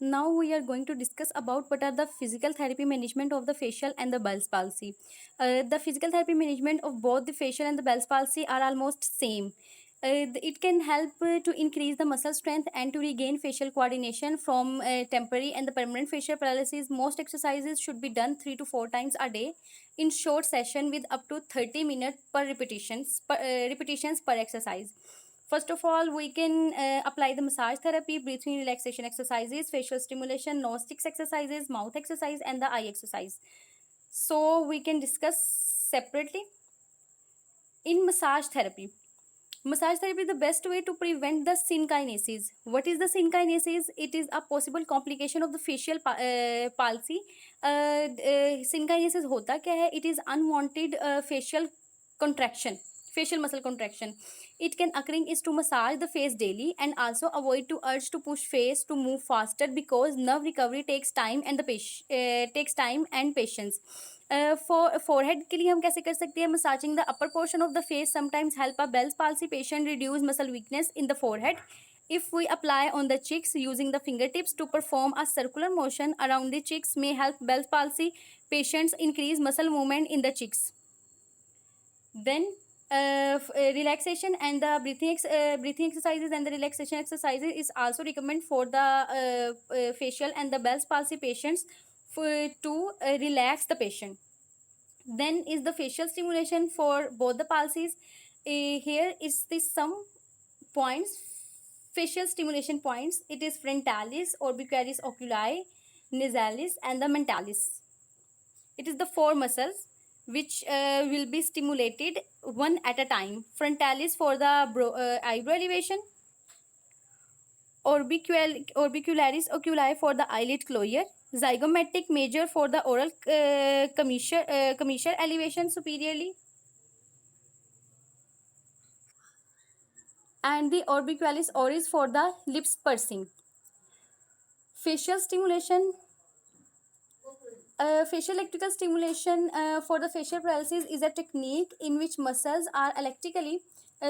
Now we are going to discuss about what are the physical therapy management of the facial and the Bell's palsy. The physical therapy management of both the facial and the Bell's palsy are almost same. It can help to increase the muscle strength and to regain facial coordination from temporary and the permanent facial paralysis. Most exercises should be done 3 to 4 times a day in short session with up to 30 minutes per repetitions per exercise. First of all, we can apply the massage therapy, breathing relaxation exercises, facial stimulation, nose sticks exercises, mouth exercise, and the eye exercise. So we can discuss separately. In massage therapy, the best way to prevent the synkinesis. What is the synkinesis? It is a possible complication of the facial palsy. Synkinesis होता क्या है? It is unwanted facial contraction, facial muscle contraction. It can occurring is to massage the face daily and also avoid to urge to push face to move faster because nerve recovery takes time and takes time and patience. For forehead के लिए हम कैसे कर सकते हैं? Massaging the upper portion of the face sometimes help a Bell's palsy patient reduce muscle weakness in the forehead. If we apply on the cheeks using the fingertips to perform a circular motion around the cheeks may help Bell's palsy patients increase muscle movement in the cheeks. Then relaxation and the breathing exercises and the relaxation exercises is also recommended for the facial and the Bell's palsy patients to relax the patient. Then is the facial stimulation for both the palsies. Here is the some points, facial stimulation points. It is frontalis, orbicularis oculi, nasalis, and the mentalis. It is the four muscles which will be stimulated one at a time. Frontalis for the eyebrow elevation, orbicularis oculi for the eyelid closure, zygomatic major for the oral commissure elevation superiorly, and the orbicularis oris for the lips pursing. Facial stimulation. Facial electrical stimulation for the facial paralysis is a technique in which muscles are electrically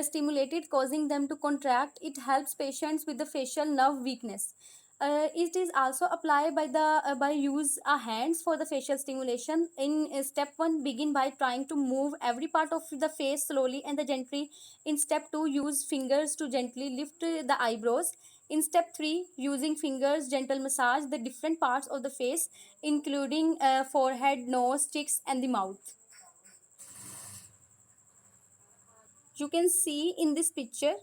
stimulated, causing them to contract. It helps patients with the facial nerve weakness. It is also applied by use hands for the facial stimulation. In step 1, begin by trying to move every part of the face slowly and gently. In step 2, use fingers to gently lift the eyebrows. In step 3, using fingers, gentle massage the different parts of the face, including forehead, nose, cheeks, and the mouth. You can see in this picture.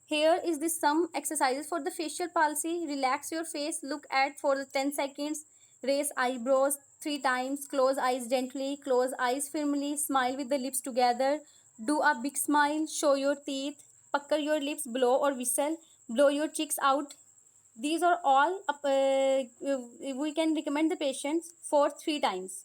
Here is the some exercises for the facial palsy. Relax your face. Look at for the 10 seconds. Raise eyebrows 3 times. Close eyes gently. Close eyes firmly. Smile with the lips together. Do a big smile. Show your teeth. Pucker your lips. Blow or whistle. Blow your cheeks out. These are all we can recommend the patients for 3 times.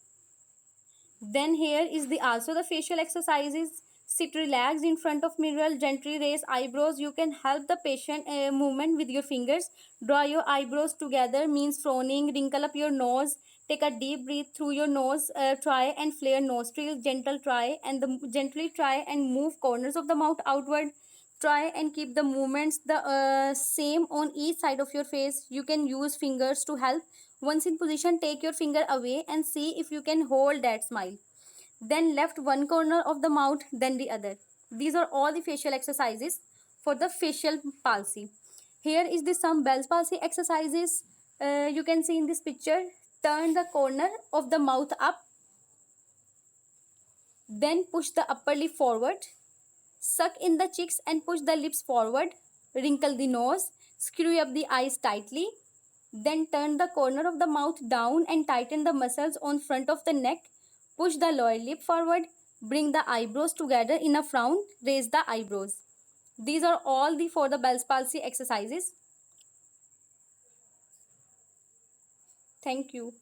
Then here is the also the facial exercises. Sit relaxed in front of mirror, gently raise eyebrows. You can help the patient movement with your fingers. Draw your eyebrows together means frowning. Wrinkle up your nose. Take a deep breath through your nose. Try and flare nostrils. Gently try and move corners of the mouth outward. Try and keep the movements the same on each side of your face. You can use fingers to help. Once in position, take your finger away and see if you can hold that smile. Then left one corner of the mouth, then the other. These are all the facial exercises for the facial palsy. Here is the some Bell's palsy exercises. You can see in this picture. Turn the corner of the mouth up. Then push the upper lip forward. Suck in the cheeks and push the lips forward. Wrinkle the nose. Screw up the eyes tightly. Then turn the corner of the mouth down and tighten the muscles on front of the neck. Push the lower lip forward. Bring the eyebrows together in a frown. Raise the eyebrows. These are all for the Bell's palsy exercises. Thank you.